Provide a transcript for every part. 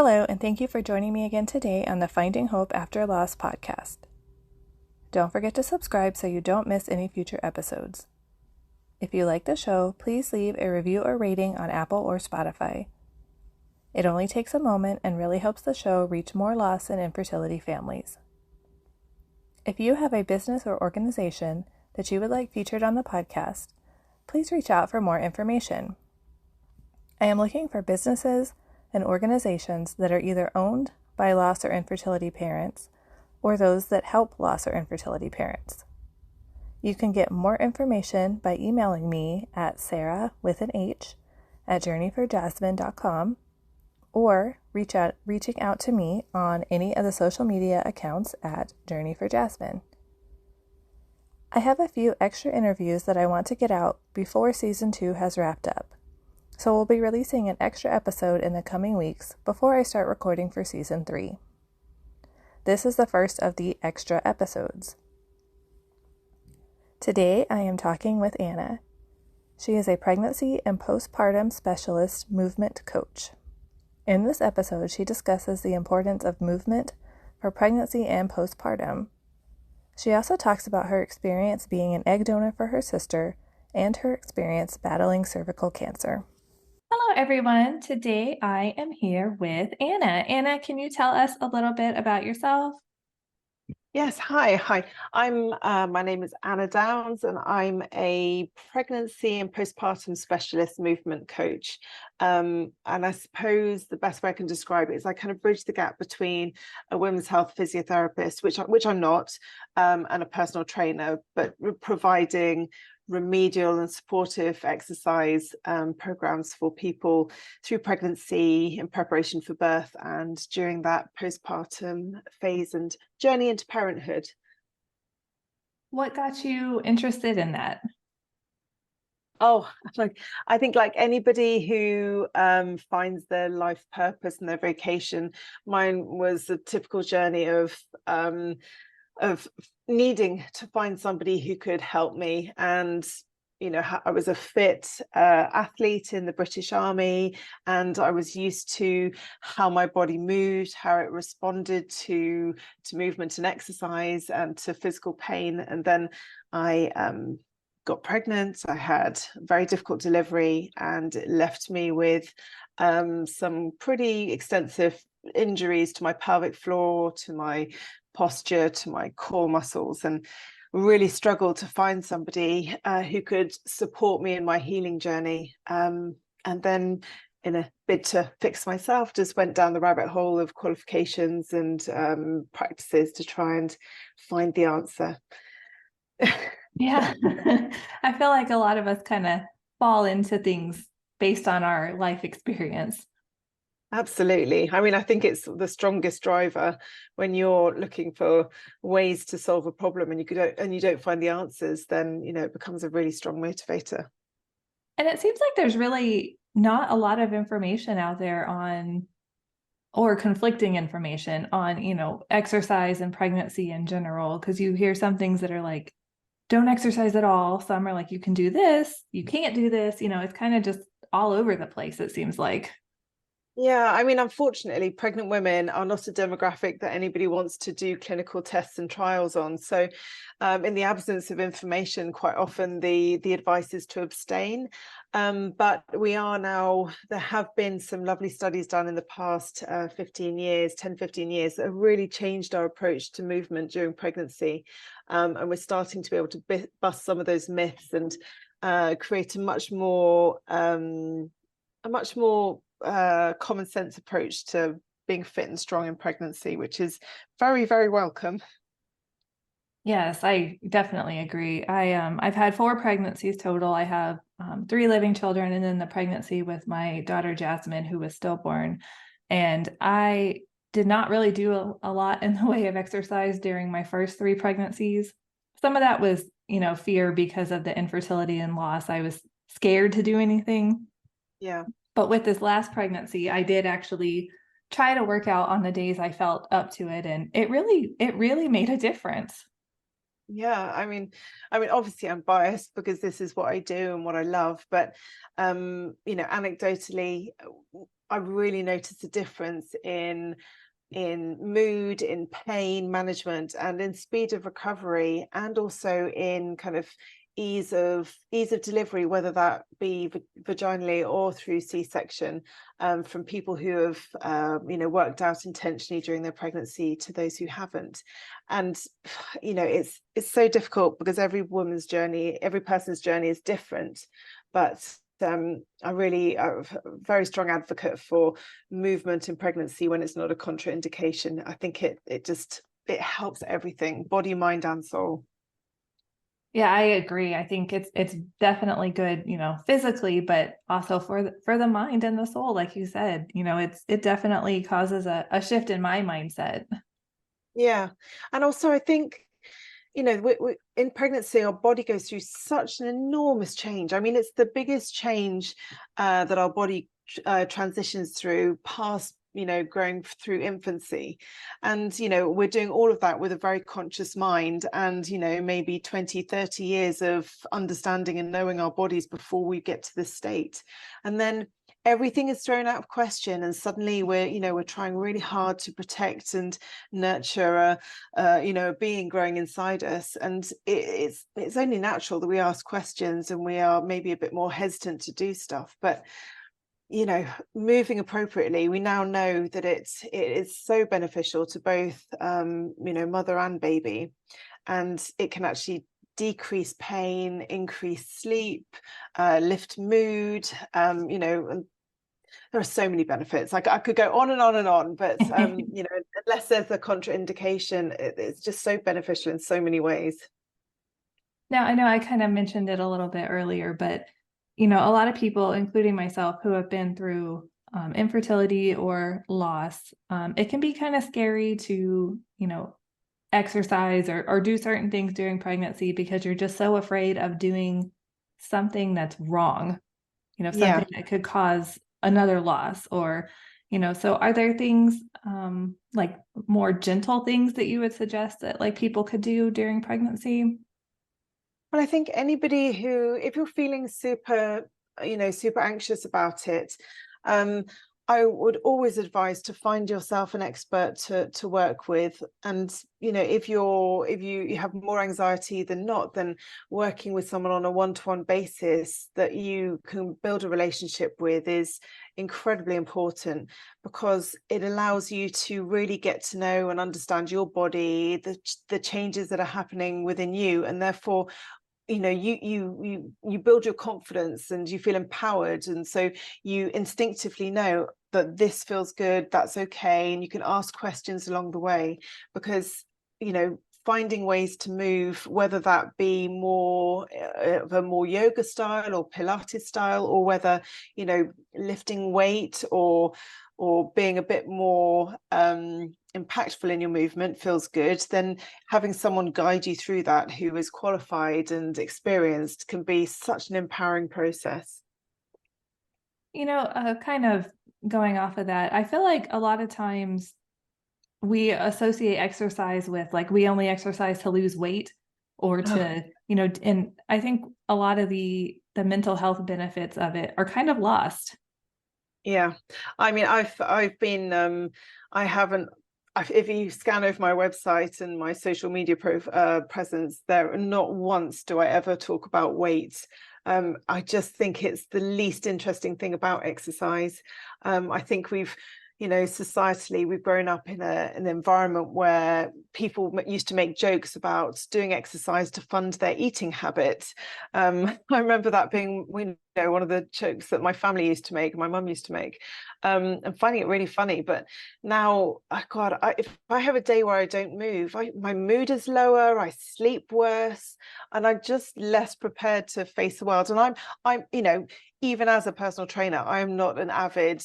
Hello, and thank you for joining me again today on the Finding Hope After Loss podcast. Don't forget to subscribe so you don't miss any future episodes. If you like the show, please leave a review or rating on Apple or Spotify. It only takes a moment and really helps the show reach more loss and infertility families. If you have a business or organization that you would like featured on the podcast, please reach out for more information. I am looking for businesses and organizations that are either owned by loss or infertility parents or those that help loss or infertility parents. You can get more information by emailing me at Sarah with an H at journeyforjasmine.com or reaching out to me on any of the social media accounts at Journey for Jasmine. I have a few extra interviews that I want to get out before season 2 has wrapped up. So we'll be releasing an extra episode in the coming weeks before I start recording for season 3. This is the first of the extra episodes. Today I am talking with Anna. She is a pregnancy and postpartum specialist movement coach. In this episode, she discusses the importance of movement for pregnancy and postpartum. She also talks about her experience being an egg donor for her sister and her experience battling cervical cancer. Hello, everyone. Today I am here with Anna. Anna, can you tell us a little bit about yourself? Yes, hi. My name is Anna Downs, and I'm a pregnancy and postpartum specialist movement coach. And I suppose the best way I can describe it is I kind of bridge the gap between a women's health physiotherapist, which I'm not, and a personal trainer, but providing remedial and supportive exercise programs for people through pregnancy, in preparation for birth, and during that postpartum phase and journey into parenthood. What got you interested in that? I think like anybody who finds their life purpose and their vocation, mine was a typical journey of needing to find somebody who could help me. And I was a fit athlete in the British Army, and I was used to how my body moved, how it responded to movement and exercise and to physical pain. And then I got pregnant. I had a very difficult delivery, and it left me with some pretty extensive injuries to my pelvic floor, to my posture, to my core muscles, and really struggled to find somebody who could support me in my healing journey. And then, in a bid to fix myself, just went down the rabbit hole of qualifications and practices to try and find the answer. Yeah, I feel like a lot of us kind of fall into things based on our life experience. Absolutely. I mean, I think it's the strongest driver when you're looking for ways to solve a problem and you don't find the answers, then it becomes a really strong motivator. And it seems like there's really not a lot of information out there or conflicting information on, exercise and pregnancy in general, because you hear some things that are like, don't exercise at all. Some are like, you can do this, you can't do this. It's kind of just all over the place, it seems like. Yeah, I mean, unfortunately, pregnant women are not a demographic that anybody wants to do clinical tests and trials on. So in the absence of information, quite often the advice is to abstain. But there have been some lovely studies done in the past 10, 15 years that have really changed our approach to movement during pregnancy. And we're starting to be able to bust some of those myths and create a much more common sense approach to being fit and strong in pregnancy, which is very, very welcome. Yes, I definitely agree. I've had 4 pregnancies total. I have 3 living children, and then the pregnancy with my daughter Jasmine, who was stillborn. And I did not really do a lot in the way of exercise during my first 3 pregnancies. Some of that was, fear because of the infertility and loss. I was scared to do anything. Yeah. But with this last pregnancy, I did actually try to work out on the days I felt up to it, and it really made a difference. Yeah, I mean, obviously I'm biased because this is what I do and what I love, but anecdotally, I really noticed a difference in mood, in pain management, and in speed of recovery, and also in kind of ease of delivery, whether that be vaginally or through C-section, from people who have worked out intentionally during their pregnancy to those who haven't. And it's so difficult because every person's journey is different, but I'm a very strong advocate for movement in pregnancy when it's not a contraindication. I think it helps everything, body, mind, and soul. Yeah, I agree. I think it's definitely good, physically, but also for the mind and the soul, like you said, it definitely causes a shift in my mindset. Yeah, and also I think we, in pregnancy, our body goes through such an enormous change. I mean, it's the biggest change that our body transitions through past, growing through infancy. And, we're doing all of that with a very conscious mind and, maybe 20, 30 years of understanding and knowing our bodies before we get to this state. And then everything is thrown out of question, and suddenly we're trying really hard to protect and nurture a being growing inside us, and it's only natural that we ask questions and we are maybe a bit more hesitant to do stuff. But moving appropriately, we now know that it is so beneficial to both mother and baby, and it can actually decrease pain, increase sleep, lift mood, and there are so many benefits. I could go on and on and on, but unless there's a contraindication, it's just so beneficial in so many ways. Now, I know I kind of mentioned it a little bit earlier, but a lot of people, including myself, who have been through infertility or loss, it can be kind of scary to, exercise or do certain things during pregnancy because you're just so afraid of doing something that's wrong, Yeah. something that could cause another loss or, so are there things like more gentle things that you would suggest that like people could do during pregnancy? Well, I think anybody who, if you're feeling super anxious about it, um, I would always advise to find yourself an expert to work with. And, if you have more anxiety than not, then working with someone on a one-to-one basis that you can build a relationship with is incredibly important, because it allows you to really get to know and understand your body, the changes that are happening within you, and therefore you build your confidence and you feel empowered, and so you instinctively know that this feels good, that's okay, and you can ask questions along the way, because finding ways to move, whether that be more of a more yoga style or Pilates style, or whether lifting weight or being a bit more impactful in your movement feels good, then having someone guide you through that who is qualified and experienced can be such an empowering process. Kind of going off of that, I feel like a lot of times we associate exercise with like we only exercise to lose weight or to, and I think a lot of the mental health benefits of it are kind of lost. Yeah, I mean, I've been I haven't. If you scan over my website and my social media presence, there not once do I ever talk about weight. I just think it's the least interesting thing about exercise. I think societally, we've grown up in an environment where people used to make jokes about doing exercise to fund their eating habit. I remember that being, one of the jokes that my family used to make, my mum used to make, and finding it really funny. But now, oh God, if I have a day where I don't move, my mood is lower, I sleep worse, and I'm just less prepared to face the world. And I'm, even as a personal trainer, I'm not an avid,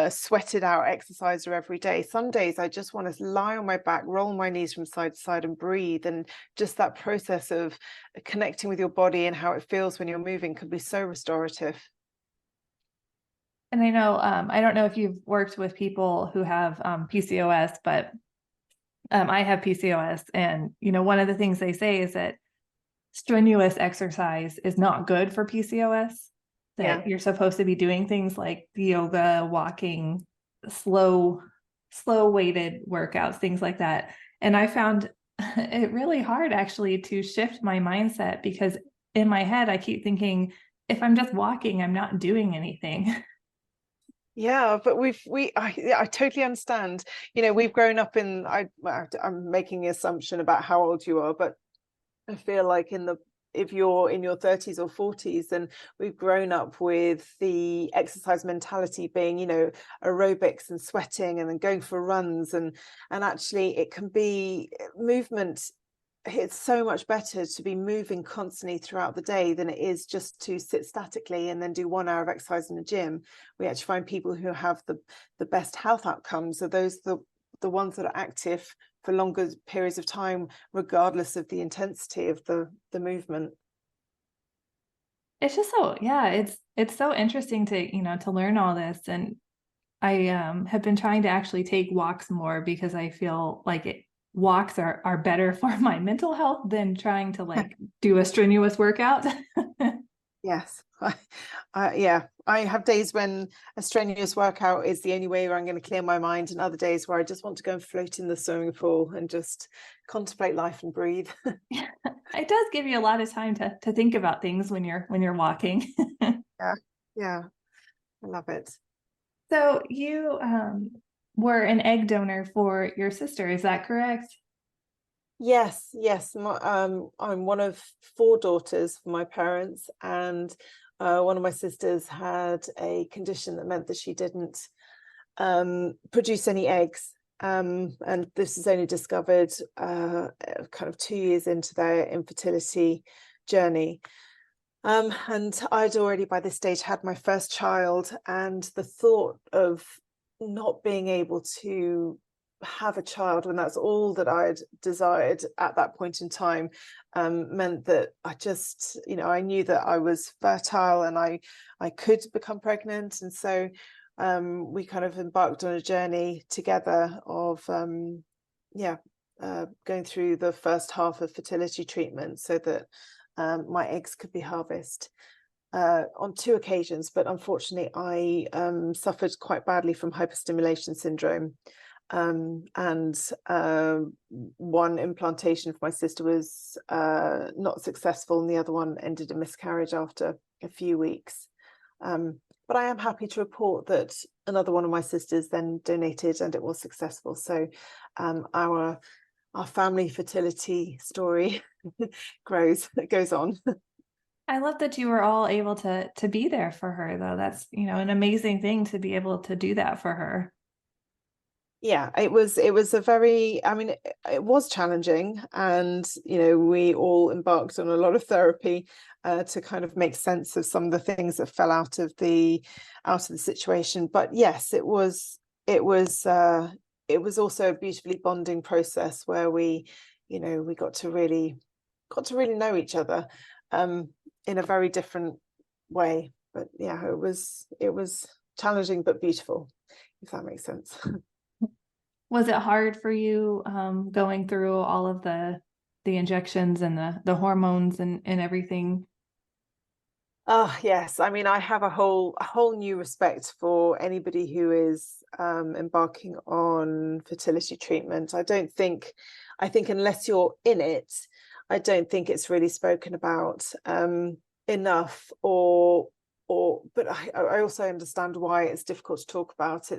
sweated out exerciser every day. Some days I just want to lie on my back, roll my knees from side to side and breathe, and just that process of connecting with your body and how it feels when you're moving can be so restorative. And I know, I don't know if you've worked with people who have PCOS, but I have PCOS, and one of the things they say is that strenuous exercise is not good for PCOS. Yeah. that you're supposed to be doing things like yoga, walking, slow weighted workouts, things like that. And I found it really hard actually to shift my mindset, because in my head, I keep thinking, if I'm just walking, I'm not doing anything. Yeah, but I totally understand. We've grown up in, I'm making an assumption about how old you are, but I feel like if you're in your 30s or 40s, then we've grown up with the exercise mentality being, aerobics and sweating and then going for runs, and actually it can be movement. It's so much better to be moving constantly throughout the day than it is just to sit statically and then do 1 hour of exercise in the gym. We actually find people who have the best health outcomes are those the ones that are active for longer periods of time, regardless of the intensity of the movement. It's just so, yeah, it's so interesting to, to learn all this. And I have been trying to actually take walks more, because I feel like walks are better for my mental health than trying to like do a strenuous workout. Yes. Yeah, I have days when a strenuous workout is the only way where I'm going to clear my mind, and other days where I just want to go and float in the swimming pool and just contemplate life and breathe. It does give you a lot of time to think about things when you're walking. Yeah, yeah, I love it. So you were an egg donor for your sister, is that correct? Yes, yes. I'm one of 4 daughters for my parents, and one of my sisters had a condition that meant that she didn't produce any eggs. And this is only discovered kind of 2 years into their infertility journey. And I'd already by this stage had my first child, and the thought of not being able to have a child when that's all that I'd desired at that point in time meant that I just, I knew that I was fertile and I could become pregnant. And so we kind of embarked on a journey together of going through the first half of fertility treatment so that my eggs could be harvested on 2 occasions. But unfortunately, I suffered quite badly from hyperstimulation syndrome. And one implantation for my sister was not successful, and the other one ended in miscarriage after a few weeks. But I am happy to report that another one of my sisters then donated, and it was successful. So our family fertility story goes on. I love that you were all able to be there for her, though. That's, an amazing thing to be able to do that for her. Yeah, it was a very, I mean, it was challenging, and we all embarked on a lot of therapy to kind of make sense of some of the things that fell out of the situation. But yes, it was also a beautifully bonding process where we got to really know each other in a very different way. But yeah, it was challenging but beautiful, if that makes sense. Was it hard for you going through all of the injections and the hormones and everything? Oh yes, I mean, I have a whole new respect for anybody who is embarking on fertility treatment. I think unless you're in it, I don't think it's really spoken about enough, but I also understand why it's difficult to talk about.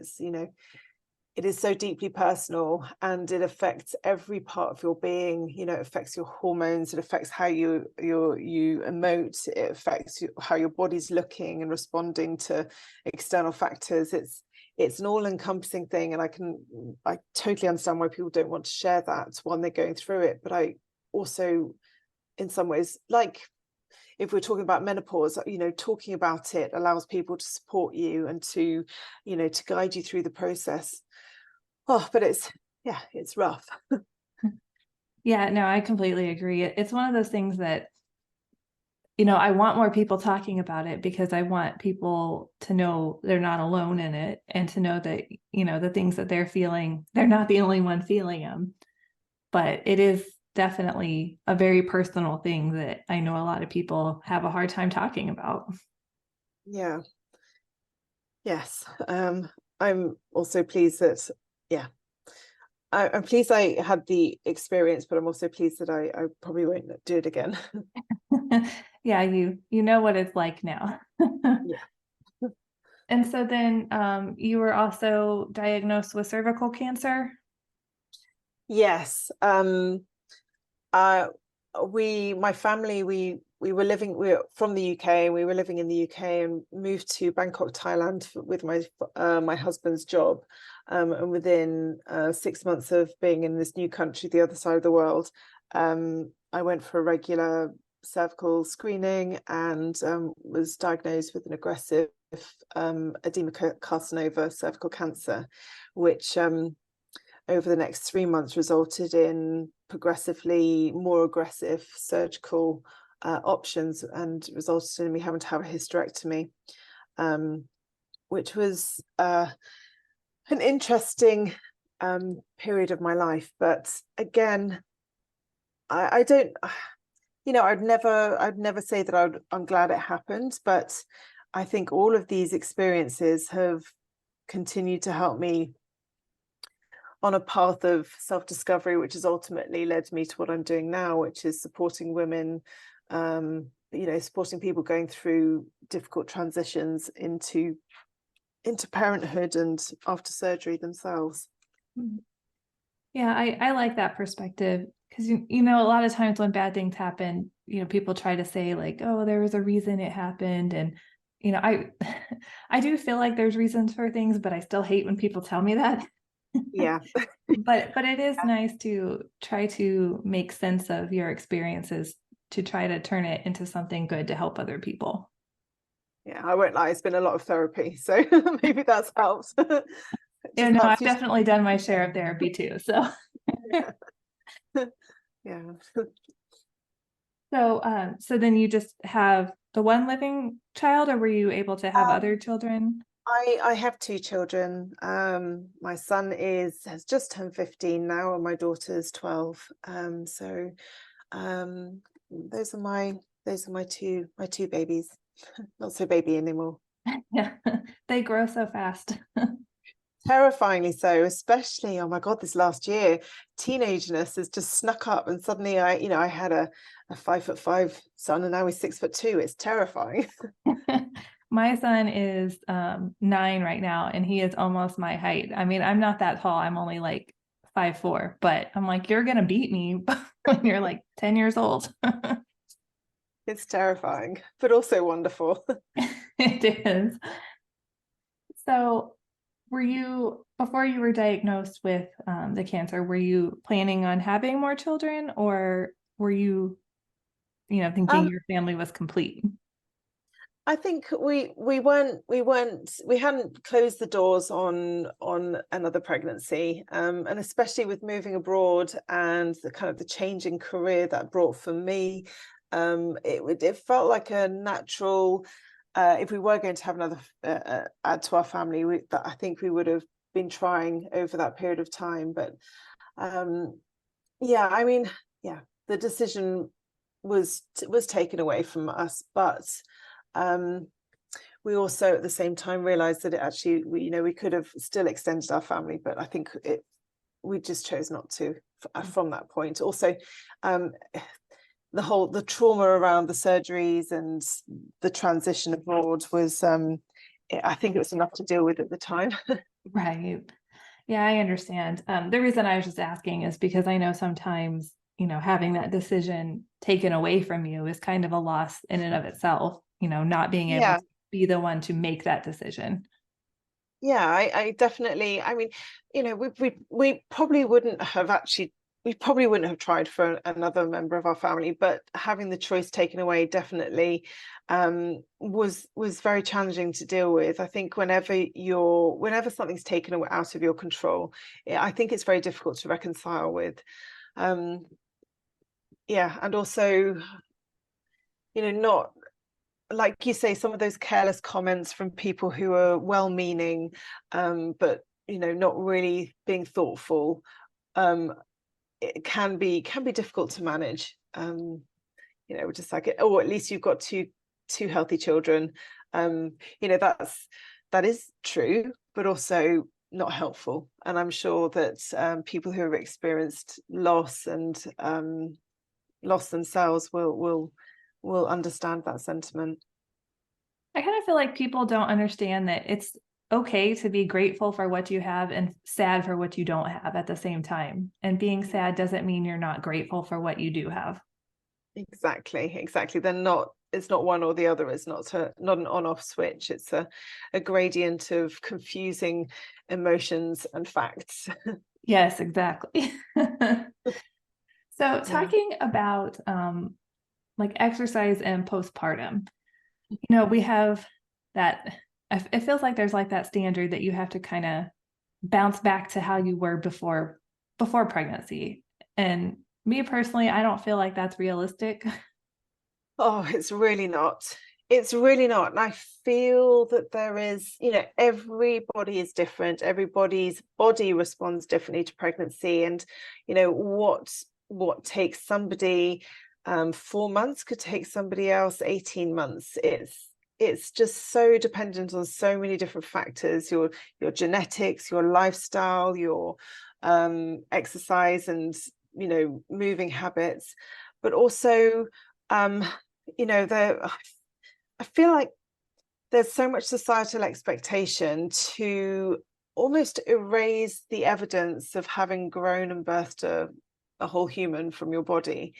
It is so deeply personal, and it affects every part of your being. It affects your hormones, it affects how you emote, it affects how your body's looking and responding to external factors. It's an all-encompassing thing, and I totally understand why people don't want to share that when they're going through it. But I also, in some ways, like if we're talking about menopause, talking about it allows people to support you and to guide you through the process. Oh, but it's rough. Yeah, no, I completely agree. It's one of those things that, I want more people talking about it, because I want people to know they're not alone in it, and to know that, the things that they're feeling, they're not the only one feeling them. But it is definitely a very personal thing that I know a lot of people have a hard time talking about. Yeah. Yes. I'm also pleased that, yeah, I'm pleased I had the experience, but I'm also pleased that I probably won't do it again. Yeah, you know what it's like now. Yeah. And so then you were also diagnosed with cervical cancer. Yes. Uh, my family, we were from the UK. We were living in the UK and moved to Bangkok, Thailand with my husband's job. And within 6 months of being in this new country, the other side of the world, I went for a regular cervical screening and was diagnosed with an aggressive adenocarcinoma cervical cancer, which over the next 3 months resulted in progressively more aggressive surgical options and resulted in me having to have a hysterectomy, which was an interesting period of my life. But again, I don't, I'd never say that I'm glad it happened, but I think all of these experiences have continued to help me on a path of self-discovery, which has ultimately led me to what I'm doing now, which is supporting women, supporting people going through difficult transitions into parenthood and after surgery themselves. Yeah, I like that perspective because you know a lot of times when bad things happen, people try to say like, oh, there was a reason it happened, and I I do feel like there's reasons for things, but I still hate when people tell me that. Yeah. But it is nice to try to make sense of your experiences to try to turn it into something good to help other people. Yeah, I won't lie, it's been a lot of therapy, so maybe that's helped. Yeah, Just no, perhaps I've you definitely done my share of therapy too. So yeah. so then you just have the one living child, or were you able to have other children? I have two children. My son has just turned 15 now, and my daughter's 12. So um, those are my two babies. Not so baby anymore. Yeah, they grow so fast. Terrifyingly so, especially, oh my God, this last year, teenageness has just snuck up, and suddenly I had a 5'5" son, and now he's 6'2". It's terrifying. My son is 9 right now, and he is almost my height. I mean, I'm not that tall. I'm only like 5'4", but I'm like, you're gonna beat me when you're like 10 years old. It's terrifying, but also wonderful. It is. So, were you, before you were diagnosed with the cancer, were you planning on having more children, or were you, thinking Um, your family was complete? I think we hadn't closed the doors on another pregnancy, and especially with moving abroad and the kind of the change in career that brought for me, it felt like a natural. If we were going to have another add to our family, that I think we would have been trying over that period of time. But yeah, I mean, yeah, the decision was taken away from us, but um we also at the same time realized that it actually we could have still extended our family, but I think we just chose not to from that point. Also, um the trauma around the surgeries and the transition abroad was I think it was enough to deal with at the time. Right. Yeah, I understand. The reason I was just asking is because I know sometimes, having that decision taken away from you is kind of a loss in and of itself, not being able Yeah. to be the one to make that decision. Yeah, I definitely, I mean, we probably wouldn't have tried for another member of our family, but having the choice taken away definitely was very challenging to deal with. I think whenever something's taken out of your control, I think it's very difficult to reconcile with. Um, yeah, and also, not like you say, some of those careless comments from people who are well-meaning, but not really being thoughtful. It can be difficult to manage. Just like, oh, at least you've got two healthy children. That is true, but also not helpful. And I'm sure that people who have experienced loss and loss themselves will understand that sentiment. I kind of feel like people don't understand that it's okay to be grateful for what you have and sad for what you don't have at the same time. And being sad doesn't mean you're not grateful for what you do have. Exactly. It's not one or the other. It's not an on-off switch. It's a gradient of confusing emotions and facts. Yes, exactly. So Yeah. talking about like exercise and postpartum, we have that, it feels like there's like that standard that you have to kind of bounce back to how you were before pregnancy. And me personally, I don't feel like that's realistic. Oh, it's really not. It's really not. And I feel that there is, everybody is different. Everybody's body responds differently to pregnancy. And, what takes somebody 4 months could take somebody else 18 months. It's just so dependent on so many different factors, your genetics, your lifestyle, your exercise and, moving habits, but also I feel like there's so much societal expectation to almost erase the evidence of having grown and birthed a whole human from your body.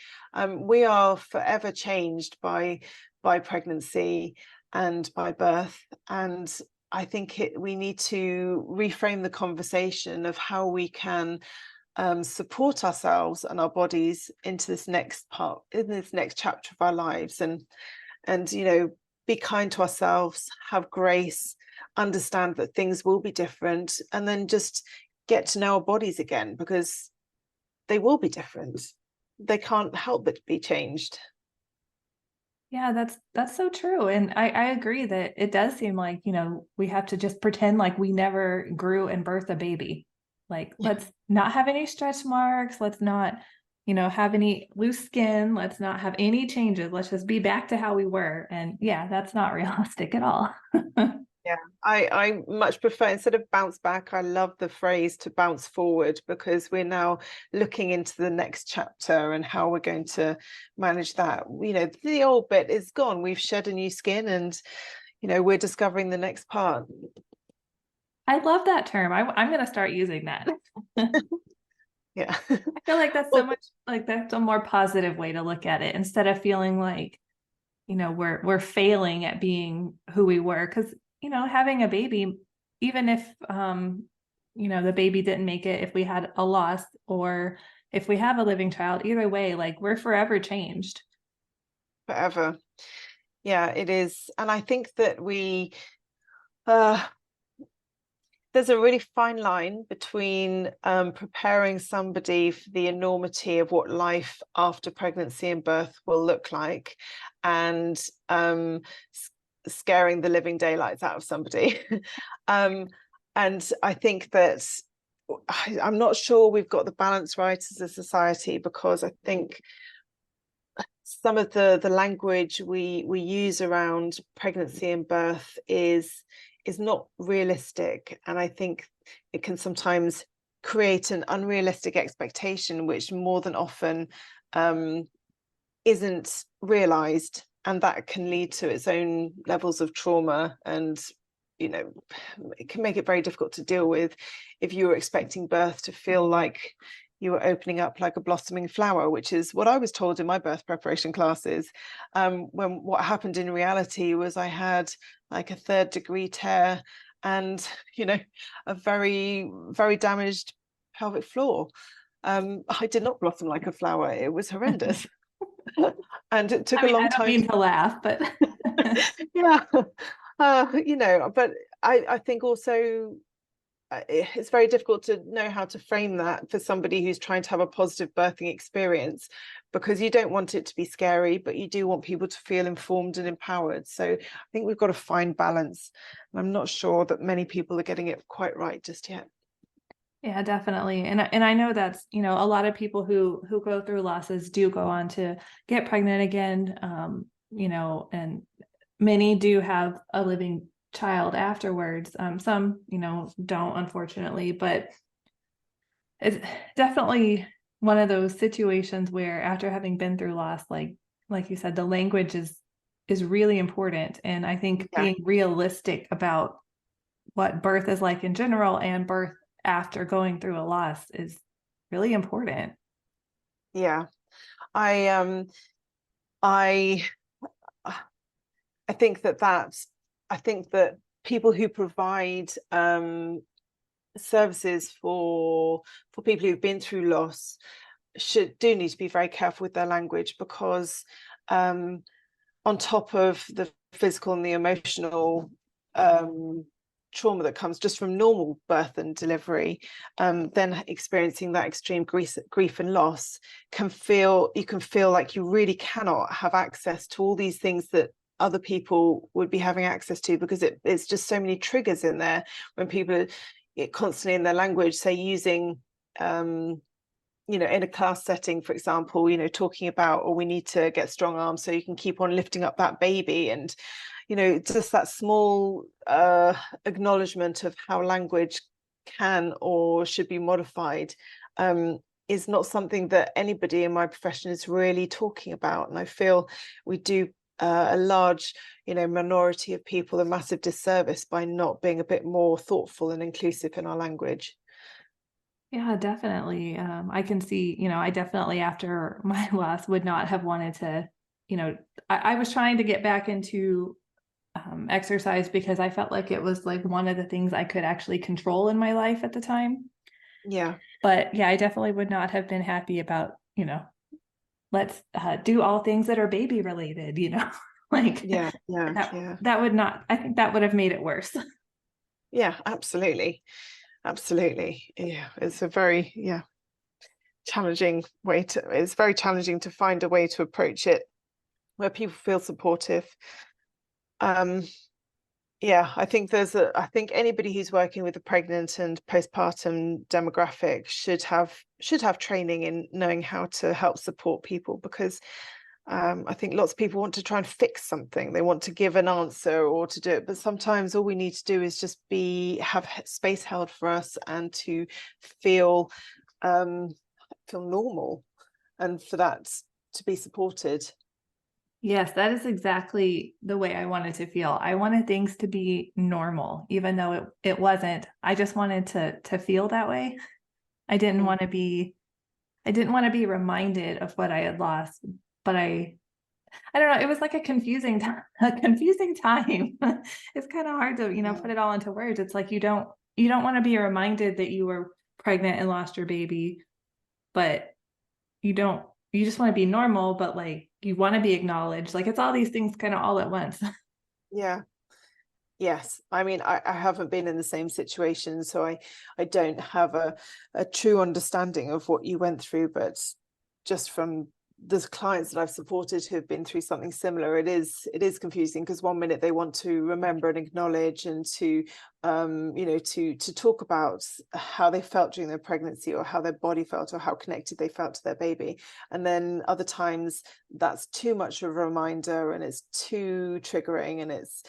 We are forever changed by pregnancy and by birth, and I think we need to reframe the conversation of how we can support ourselves and our bodies into this next chapter of our lives, and be kind to ourselves, have grace, understand that things will be different, and then just get to know our bodies again, because they will be different. They can't help but be changed. Yeah, that's so true. And I agree that it does seem like, we have to just pretend like we never grew and birthed a baby. Like, let's not have any stretch marks. Let's not, have any loose skin. Let's not have any changes. Let's just be back to how we were. And yeah, that's not realistic at all. Yeah, I much prefer, instead of bounce back, I love the phrase to bounce forward, because we're now looking into the next chapter and how we're going to manage that. The old bit is gone. We've shed a new skin, and we're discovering the next part. I love that term. I'm going to start using that. Yeah. I feel like that's so much, like that's a more positive way to look at it, instead of feeling like, we're failing at being who we were. Because, having a baby, even if the baby didn't make it, if we had a loss, or if we have a living child, either way, like, we're forever changed. Forever. Yeah, it is. And I think that uh there's a really fine line between preparing somebody for the enormity of what life after pregnancy and birth will look like, and scaring the living daylights out of somebody. And I think that I'm not sure we've got the balance right as a society, because I think some of the language we use around pregnancy and birth is not realistic, and I think it can sometimes create an unrealistic expectation, which more than often isn't realized, and that can lead to its own levels of trauma, and it can make it very difficult to deal with if you were expecting birth to feel like you were opening up like a blossoming flower, which is what I was told in my birth preparation classes. When what happened in reality was I had like a 3rd-degree tear and, a very, very damaged pelvic floor. I did not blossom like a flower. It was horrendous. And it took I a mean, I long don't time. mean to laugh, but Yeah. But I think also it's very difficult to know how to frame that for somebody who's trying to have a positive birthing experience, because you don't want it to be scary, but you do want people to feel informed and empowered. So I think we've got to find balance, and I'm not sure that many people are getting it quite right just yet. yeah, definitely. And I know that's, a lot of people who go through losses do go on to get pregnant again, and many do have a living child afterwards. Some, don't, unfortunately, but it's definitely one of those situations where after having been through loss, like you said, the language is really important. And I think Yeah. being realistic about what birth is like in general and birth after going through a loss is really important. Yeah. I I I think I think that people who provide services for people who've been through loss do need to be very careful with their language, because um, on top of the physical and the emotional trauma that comes just from normal birth and delivery, then experiencing that extreme grief and loss you can feel like you really cannot have access to all these things that other people would be having access to, because it's just so many triggers in there when people are constantly in their language, say using in a class setting, for example, talking about, we need to get strong arms so you can keep on lifting up that baby. And, just that small acknowledgement of how language can or should be modified is not something that anybody in my profession is really talking about. And I feel we do a large, minority of people a massive disservice by not being a bit more thoughtful and inclusive in our language. Yeah, definitely. I can see, I definitely after my loss would not have wanted to, I was trying to get back into exercise because I felt like it was like one of the things I could actually control in my life at the time. Yeah. But yeah, I definitely would not have been happy about, let's do all things that are baby related, like Yeah. Yeah. that, Yeah. that would not, I think that would have made it worse. Yeah, absolutely. Absolutely. Yeah. It's a very, challenging it's very challenging to find a way to approach it where people feel supportive. Um, yeah, I think anybody who's working with a pregnant and postpartum demographic should have training in knowing how to help support people, because I think lots of people want to try and fix something. They want to give an answer or to do it, but sometimes all we need to do is just have space held for us and to feel um, feel normal, and for that to be supported. Yes, that is exactly the way I wanted to feel. I wanted things to be normal, even though it wasn't. I just wanted to feel that way. I didn't Mm. want to be I didn't want to be reminded of what I had lost, but I don't know, it was like a confusing time, a confusing time. It's kind of hard to, Yeah. put it all into words. It's like you don't want to be reminded that you were pregnant and lost your baby, but you just want to be normal, but like you want to be acknowledged. Like it's all these things kind of all at once. Yeah. Yes. I mean, I haven't been in the same situation, so I don't have a true understanding of what you went through, but just from the clients that I've supported who have been through something similar, it is confusing, because one minute they want to remember and acknowledge and to to talk about how they felt during their pregnancy, or how their body felt, or how connected they felt to their baby, and then other times that's too much of a reminder and it's too triggering, and it's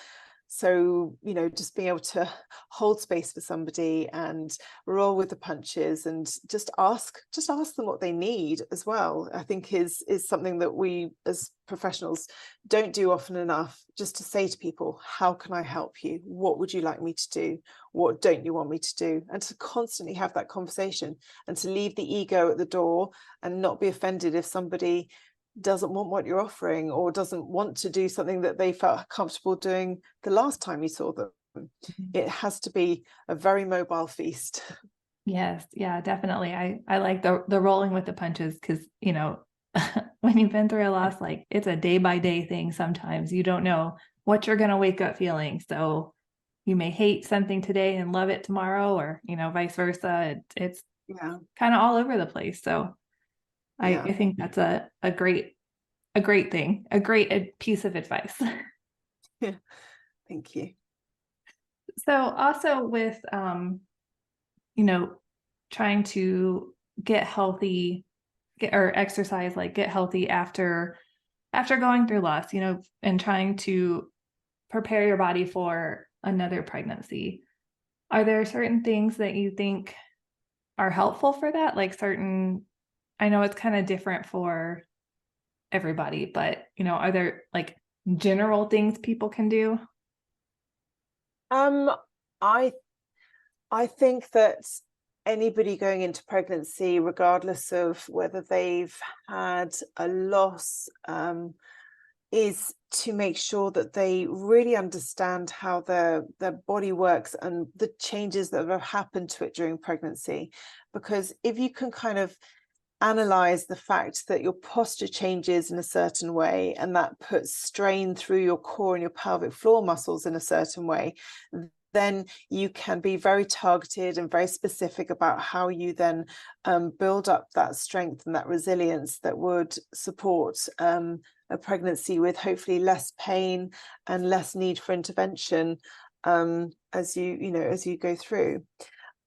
so, just being able to hold space for somebody and roll with the punches and just ask them what they need as well, I think is something that we as professionals don't do often enough. Just to say to people, how can I help you? What would you like me to do? What don't you want me to do? And to constantly have that conversation, and to leave the ego at the door and not be offended if somebody doesn't want what you're offering, or doesn't want to do something that they felt comfortable doing the last time you saw them. It has to be a very mobile feast. Yes, yeah, definitely. I like the rolling with the punches because, when you've been through a loss, like it's a day by day thing sometimes. You don't know what you're gonna wake up feeling. So you may hate something today and love it tomorrow, or, vice versa. It's Yeah. kind of all over the place. So I, Yeah. I think that's a great thing, a great piece of advice. Yeah. Thank you. So also with you know, trying to get healthy, or exercise, like get healthy after going through loss, and trying to prepare your body for another pregnancy. Are there certain things that you think are helpful for that? Like certain, I know it's kind of different for everybody, but are there like general things people can do? Um, I I think that anybody going into pregnancy, regardless of whether they've had a loss, is to make sure that they really understand how their body works and the changes that have happened to it during pregnancy. Because if you can kind of analyze the fact that your posture changes in a certain way and that puts strain through your core and your pelvic floor muscles in a certain way, then you can be very targeted and very specific about how you then build up that strength and that resilience that would support a pregnancy with hopefully less pain and less need for intervention as you go through.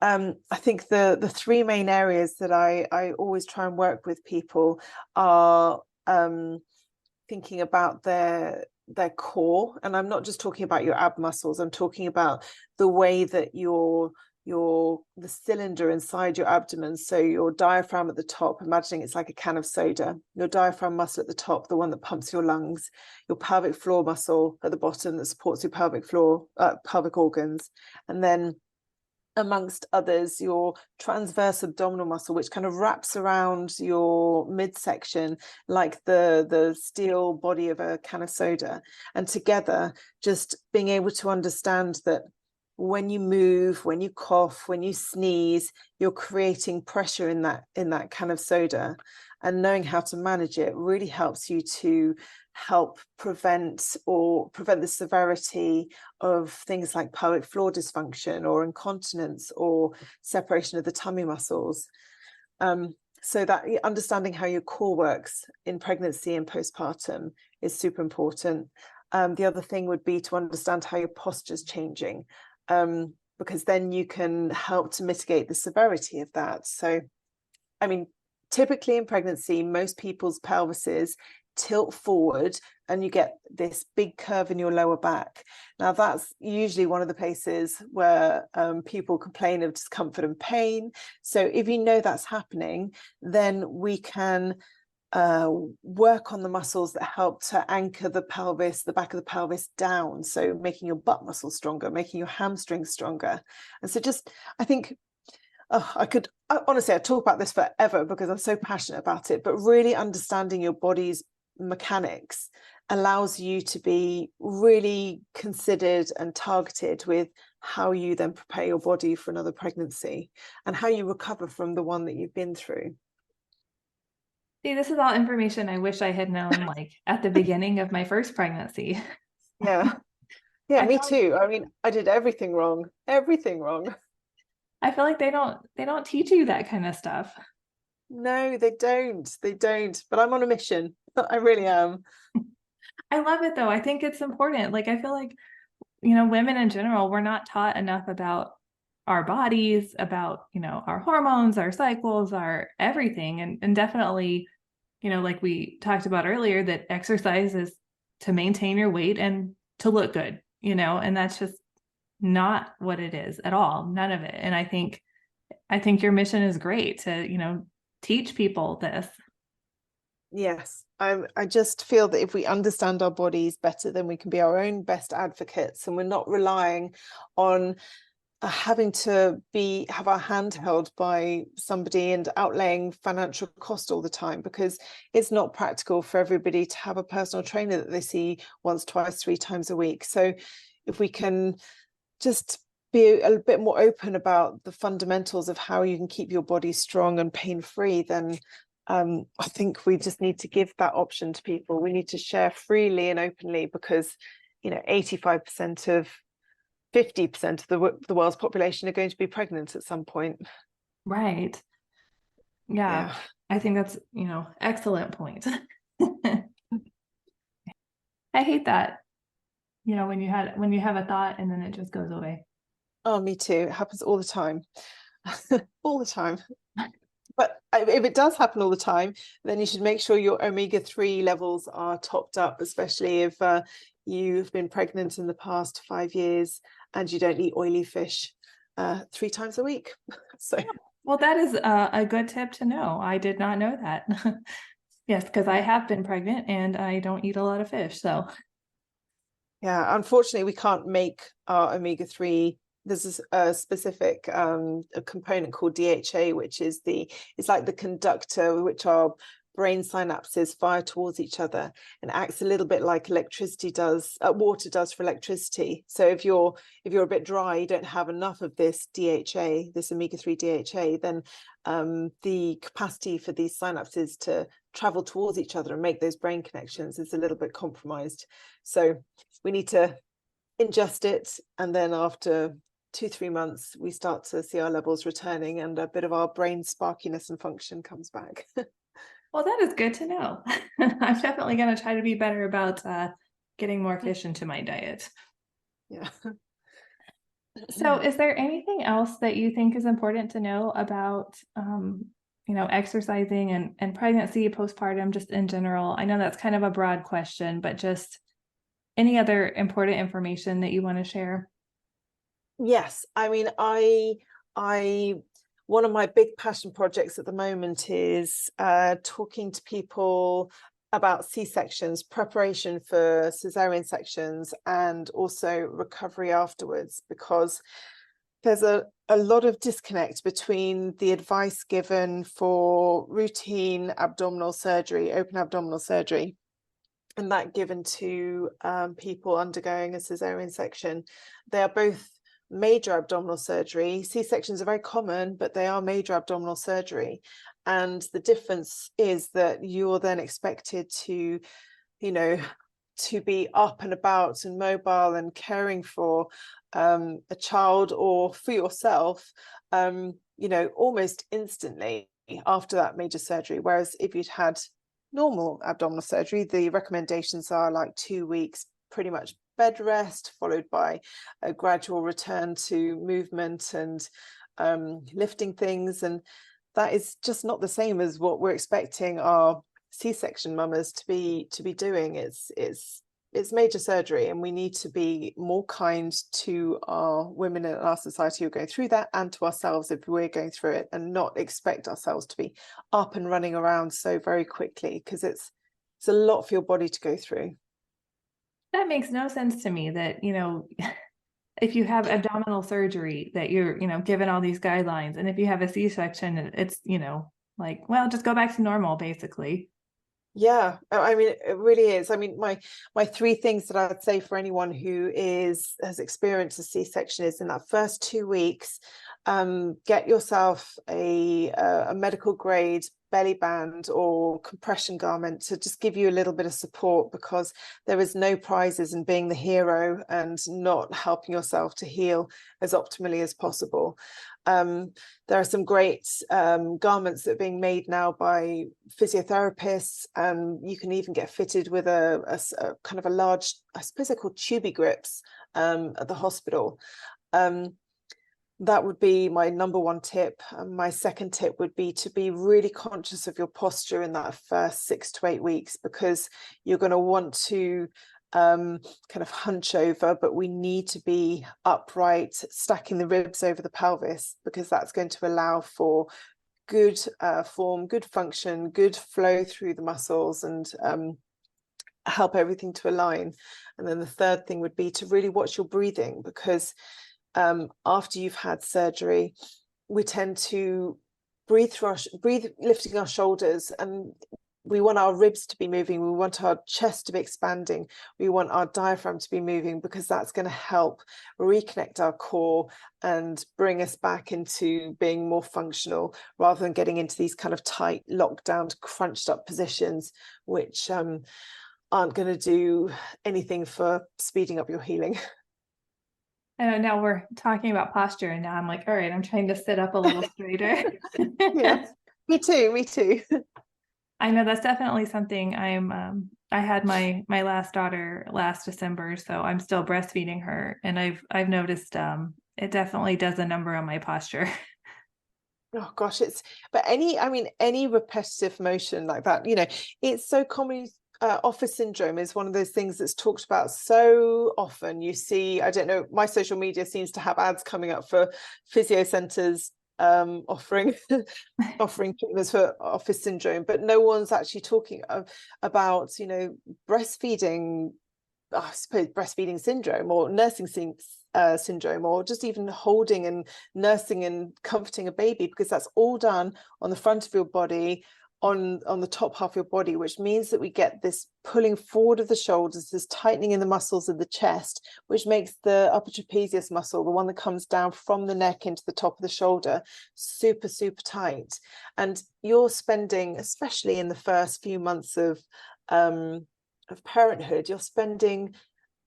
I think the three main areas that I always try and work with people are thinking about their core, and I'm not just talking about your ab muscles. I'm talking about the way that the cylinder inside your abdomen, so your diaphragm at the top, imagining it's like a can of soda, your diaphragm muscle at the top, the one that pumps your lungs, your pelvic floor muscle at the bottom that supports your pelvic floor, pelvic organs, and then amongst others, your transverse abdominal muscle, which kind of wraps around your midsection like the steel body of a can of soda. And together, just being able to understand that when you move, when you cough, when you sneeze, you're creating pressure in that can of soda. And knowing how to manage it really helps you to help prevent the severity of things like pelvic floor dysfunction or incontinence or separation of the tummy muscles. So that understanding how your core works in pregnancy and postpartum is super important. The other thing would be to understand how your posture is changing, because then you can help to mitigate the severity of that. So, I mean, typically in pregnancy, most people's pelvises tilt forward and you get this big curve in your lower back. Now, that's usually one of the places where people complain of discomfort and pain. So if you know that's happening, then we can work on the muscles that help to anchor the pelvis, the back of the pelvis down. So making your butt muscle stronger, making your hamstrings stronger. And so I think, honestly, I talk about this forever because I'm so passionate about it, but really understanding your body's mechanics allows you to be really considered and targeted with how you then prepare your body for another pregnancy and how you recover from the one that you've been through. See, this is all information I wish I had known like at the beginning of my first pregnancy. Yeah. Yeah, me too. I mean, I did everything wrong. I feel like they don't teach you that kind of stuff. No, they don't. But I'm on a mission. I really am. I love it though. I think it's important. Like I feel like, women in general, we're not taught enough about our bodies, about, our hormones, our cycles, our everything. And definitely, like we talked about earlier, that exercise is to maintain your weight and to look good, and that's just not what it is at all. None of it. And I think your mission is great to, teach people this. Yes, I just feel that if we understand our bodies better, then we can be our own best advocates, and we're not relying on having to have our hand held by somebody and outlaying financial cost all the time, because it's not practical for everybody to have a personal trainer that they see once, twice, 3 times a week. So if we can just be a bit more open about the fundamentals of how you can keep your body strong and pain-free, then I think we just need to give that option to people. We need to share freely and openly, because 85% of 50% of the world's population are going to be pregnant at some point. Right. Yeah. I think that's, excellent point. I hate that, when you have a thought and then it just goes away. Oh, me too. It happens all the time. All the time. But if it does happen all the time, then you should make sure your omega-3 levels are topped up, especially if you've been pregnant in the past 5 years and you don't eat oily fish 3 times a week. So Well, that is a good tip to know. I did not know that. Yes, because I have been pregnant and I don't eat a lot of fish. So, yeah, unfortunately, we can't make our omega-3. There's a specific a component called DHA, which is it's like the conductor which our brain synapses fire towards each other, and acts a little bit like electricity does, water does for electricity. So if you're a bit dry, you don't have enough of this DHA, this omega-3 DHA, then the capacity for these synapses to travel towards each other and make those brain connections is a little bit compromised. So we need to ingest it, and then after 2-3 months we start to see our levels returning and a bit of our brain sparkiness and function comes back. well, that is good to know. I'm definitely going to try to be better about getting more fish into my diet. Yeah. So, is there anything else that you think is important to know about, exercising and pregnancy, postpartum, just in general? I know that's kind of a broad question, but just any other important information that you want to share? Yes, I mean, I one of my big passion projects at the moment is talking to people about C-sections, preparation for cesarean sections, and also recovery afterwards, because there's a lot of disconnect between the advice given for routine abdominal surgery, open abdominal surgery, and that given to people undergoing a cesarean section. They are both major abdominal surgery. C-sections are very common, but they are major abdominal surgery. And the difference is that you're then expected to, to be up and about and mobile and caring for a child or for yourself, almost instantly after that major surgery. Whereas if you'd had normal abdominal surgery, the recommendations are like 2 weeks, pretty much bed rest, followed by a gradual return to movement and lifting things. And that is just not the same as what we're expecting our C-section mamas to be doing. It's major surgery, and we need to be more kind to our women in our society who are going through that, and to ourselves if we're going through it, and not expect ourselves to be up and running around so very quickly, because it's a lot for your body to go through. That makes no sense to me that, if you have abdominal surgery that you're, given all these guidelines. And if you have a C-section, it's, like, well, just go back to normal, basically. Yeah, I mean, it really is. I mean, my 3 things that I'd say for anyone who has experienced a C-section is, in that first 2 weeks, get yourself a medical grade belly band or compression garment to just give you a little bit of support, because there is no prizes in being the hero and not helping yourself to heal as optimally as possible. There are some great garments that are being made now by physiotherapists. You can even get fitted with a kind of a large, I suppose they're called tubey grips, at the hospital. That would be my number 1 tip. My second tip would be to be really conscious of your posture in that first 6 to 8 weeks, because you're going to want to kind of hunch over, but we need to be upright, stacking the ribs over the pelvis, because that's going to allow for good form, good function, good flow through the muscles, and help everything to align. And then the third thing would be to really watch your breathing, because after you've had surgery, we tend to breathe lifting our shoulders, and we want our ribs to be moving, we want our chest to be expanding, we want our diaphragm to be moving, because that's going to help reconnect our core and bring us back into being more functional, rather than getting into these kind of tight, locked down, crunched up positions, which aren't going to do anything for speeding up your healing. I know now we're talking about posture, and now I'm like, all right, I'm trying to sit up a little straighter. Yeah, me too. I know that's definitely something I had my last daughter last December, so I'm still breastfeeding her, and I've noticed it definitely does a number on my posture. Oh gosh, any repetitive motion like that, it's so common. office syndrome is one of those things that's talked about so often. You see, I don't know, my social media seems to have ads coming up for physio centers offering offering treatments for office syndrome, but no one's actually talking about, you know, breastfeeding, I suppose breastfeeding syndrome or nursing syndrome, or just even holding and nursing and comforting a baby, because that's all done on the front of your body, on the top half of your body, which means that we get this pulling forward of the shoulders, this tightening in the muscles of the chest, which makes the upper trapezius muscle, the one that comes down from the neck into the top of the shoulder, super, super tight. And you're spending, especially in the first few months of parenthood, you're spending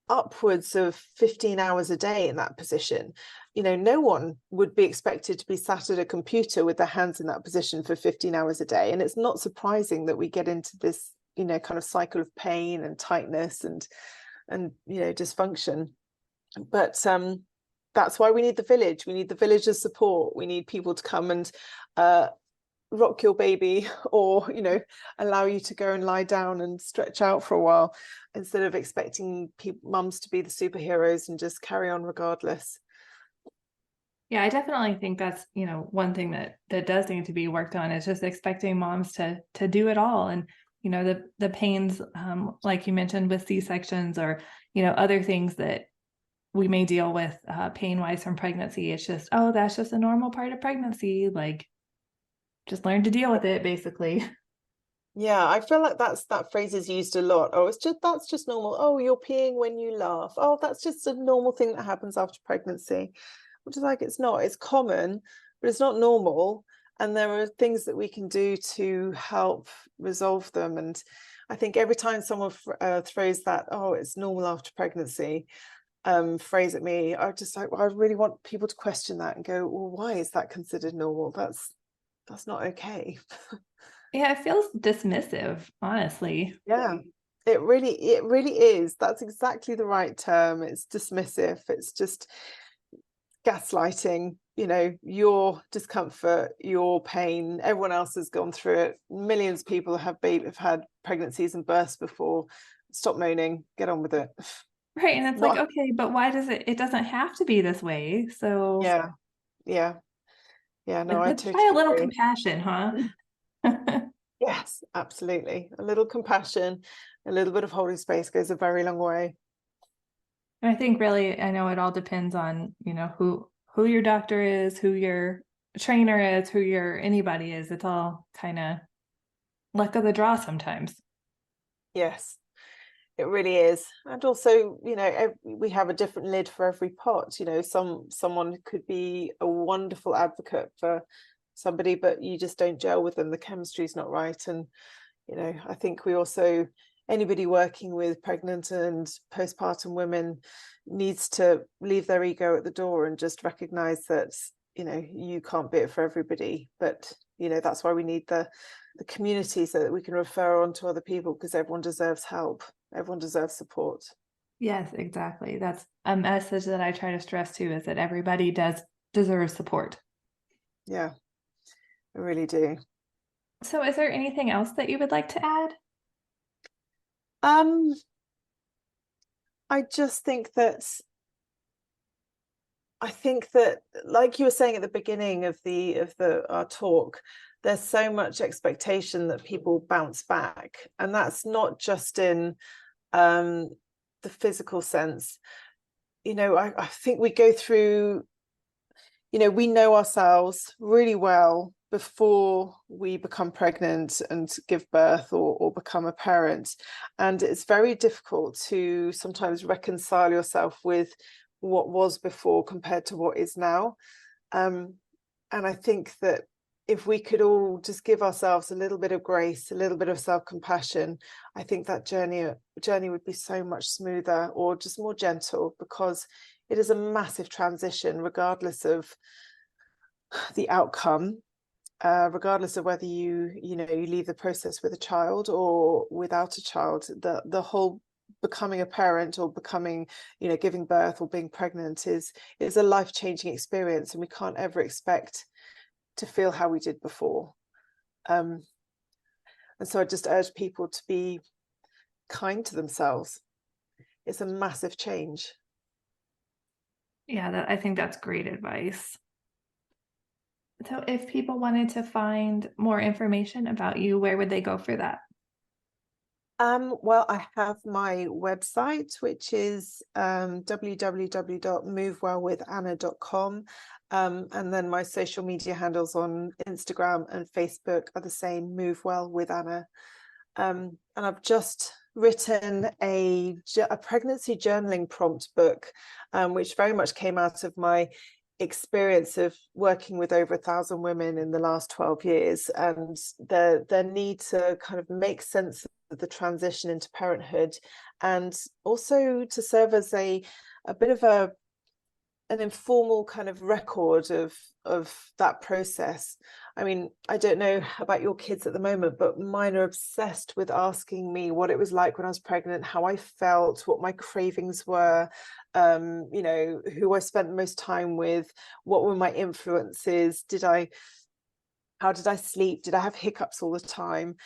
upwards of 15 hours a day in that position. You know, no one would be expected to be sat at a computer with their hands in that position for 15 hours a day. And it's not surprising that we get into this, you know, kind of cycle of pain and tightness and you know, dysfunction. But that's why we need the village. We need the village of support. We need people to come and rock your baby, or, you know, allow you to go and lie down and stretch out for a while, instead of expecting mums to be the superheroes and just carry on regardless. Yeah, I definitely think that's, you know, one thing that does need to be worked on, is just expecting moms to do it all. And, you know, the pains, like you mentioned with C-sections, or, you know, other things that we may deal with pain wise from pregnancy. It's just, oh, that's just a normal part of pregnancy. Like, just learn to deal with it, basically. Yeah, I feel like that phrase is used a lot. Oh, that's just normal. Oh, you're peeing when you laugh. Oh, that's just a normal thing that happens after pregnancy. Which is like, it's not. It's common, but it's not normal. And there are things that we can do to help resolve them. And I think every time someone throws that, oh, it's normal after pregnancy, phrase at me, I just like, well, I really want people to question that and go, well, why is that considered normal? That's not okay. Yeah, it feels dismissive, honestly. Yeah, it really is. That's exactly the right term. It's dismissive. It's just gaslighting, you know, your discomfort, your pain. Everyone else has gone through it. Millions of people have had pregnancies and births before. Stop moaning, get on with it. Right. And it's like, Not, okay, but why does it doesn't have to be this way. So yeah, yeah, yeah, no, I let's try a totally little agree. compassion, huh? Yes, absolutely. A little compassion, a little bit of holding space goes a very long way. And I think really, I know it all depends on, you know, who your doctor is, who your trainer is, who your anybody is. It's all kind of luck of the draw sometimes. Yes, it really is. And also, you know, we have a different lid for every pot. You know, someone could be a wonderful advocate for somebody, but you just don't gel with them. The chemistry's not right. And, you know, I think we also, anybody working with pregnant and postpartum women needs to leave their ego at the door and just recognize that, you know, you can't be it for everybody. But, you know, that's why we need the community, so that we can refer on to other people, because everyone deserves help. Everyone deserves support. Yes, exactly. That's a message that I try to stress too, is that everybody does deserve support. Yeah, I really do. So is there anything else that you would like to add? Um, I just think that like you were saying at the beginning of our talk, there's so much expectation that people bounce back, and that's not just in the physical sense. You know, I think we go through, you know, we know ourselves really well before we become pregnant and give birth, or become a parent. And it's very difficult to sometimes reconcile yourself with what was before compared to what is now. And I think that if we could all just give ourselves a little bit of grace, a little bit of self-compassion, I think that journey would be so much smoother, or just more gentle, because it is a massive transition, regardless of the outcome, regardless of whether you leave the process with a child or without a child. The whole becoming a parent, or becoming, you know, giving birth or being pregnant is a life-changing experience, and we can't ever expect to feel how we did before. And so I just urge people to be kind to themselves. It's a massive change. Yeah, I think that's great advice. So if people wanted to find more information about you, where would they go for that? Well, I have my website, which is www.movewellwithanna.com. And then my social media handles on Instagram and Facebook are the same, Move Well with Anna. And I've just written a pregnancy journaling prompt book, which very much came out of my experience of working with over 1,000 women in the last 12 years, and their need to kind of make sense of the transition into parenthood, and also to serve as a bit of an informal kind of record of that process. I mean, I don't know about your kids at the moment, but mine are obsessed with asking me what it was like when I was pregnant, how I felt, what my cravings were, you know, who I spent the most time with, what were my influences, how did I sleep, did I have hiccups all the time?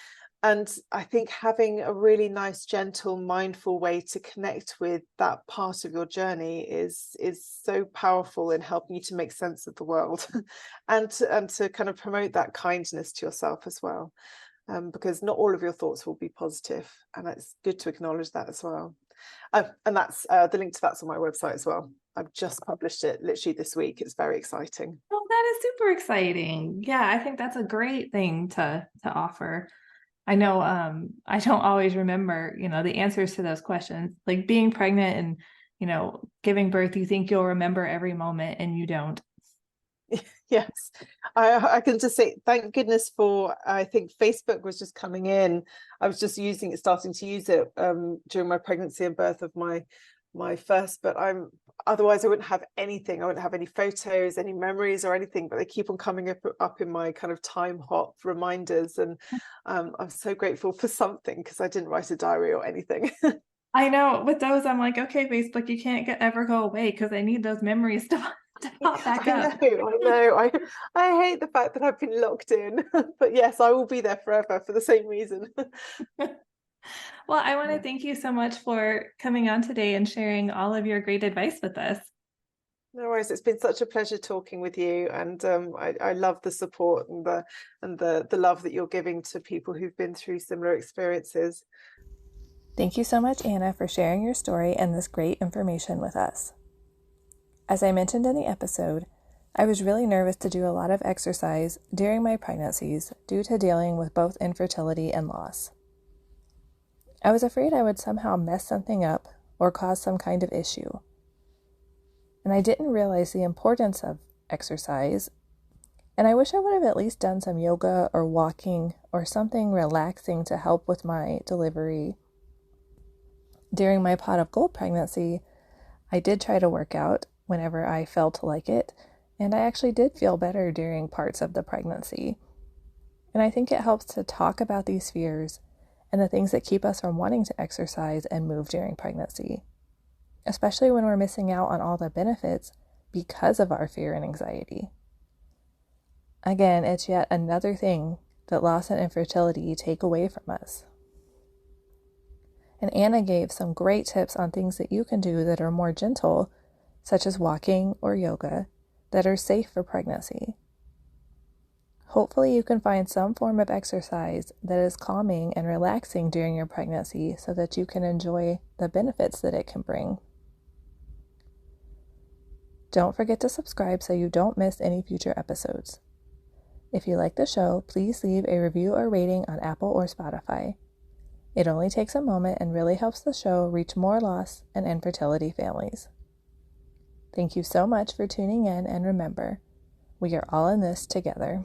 And I think having a really nice, gentle, mindful way to connect with that part of your journey is so powerful in helping you to make sense of the world and to kind of promote that kindness to yourself as well. Because not all of your thoughts will be positive, and it's good to acknowledge that as well. And that's the link to that's on my website as well. I've just published it literally this week. It's very exciting. Oh, that is super exciting. Yeah, I think that's a great thing to offer. I know I don't always remember, the answers to those questions. Like being pregnant and, giving birth, you think you'll remember every moment and you don't. Yes, I can just say thank goodness for, I think Facebook was just coming in. I was just starting to use it during my pregnancy and birth of my first, but otherwise I wouldn't have anything. I wouldn't have any photos, any memories or anything, but they keep on coming up in my kind of time hop reminders. And I'm so grateful for something, because I didn't write a diary or anything. I know with those, I'm like, okay, Facebook, you can't ever go away because I need those memories to pop back up. I know. I hate the fact that I've been locked in, but yes, I will be there forever for the same reason. Well, I want to thank you so much for coming on today and sharing all of your great advice with us. No worries. It's been such a pleasure talking with you, and I love the support and the love that you're giving to people who've been through similar experiences. Thank you so much, Anna, for sharing your story and this great information with us. As I mentioned in the episode, I was really nervous to do a lot of exercise during my pregnancies due to dealing with both infertility and loss. I was afraid I would somehow mess something up or cause some kind of issue. And I didn't realize the importance of exercise, and I wish I would have at least done some yoga or walking or something relaxing to help with my delivery. During my pot of gold pregnancy, I did try to work out whenever I felt like it, and I actually did feel better during parts of the pregnancy. And I think it helps to talk about these fears and the things that keep us from wanting to exercise and move during pregnancy, especially when we're missing out on all the benefits because of our fear and anxiety. Again, it's yet another thing that loss and infertility take away from us. And Anna gave some great tips on things that you can do that are more gentle, such as walking or yoga, that are safe for pregnancy. Hopefully you can find some form of exercise that is calming and relaxing during your pregnancy so that you can enjoy the benefits that it can bring. Don't forget to subscribe so you don't miss any future episodes. If you like the show, please leave a review or rating on Apple or Spotify. It only takes a moment and really helps the show reach more loss and infertility families. Thank you so much for tuning in, and remember, we are all in this together.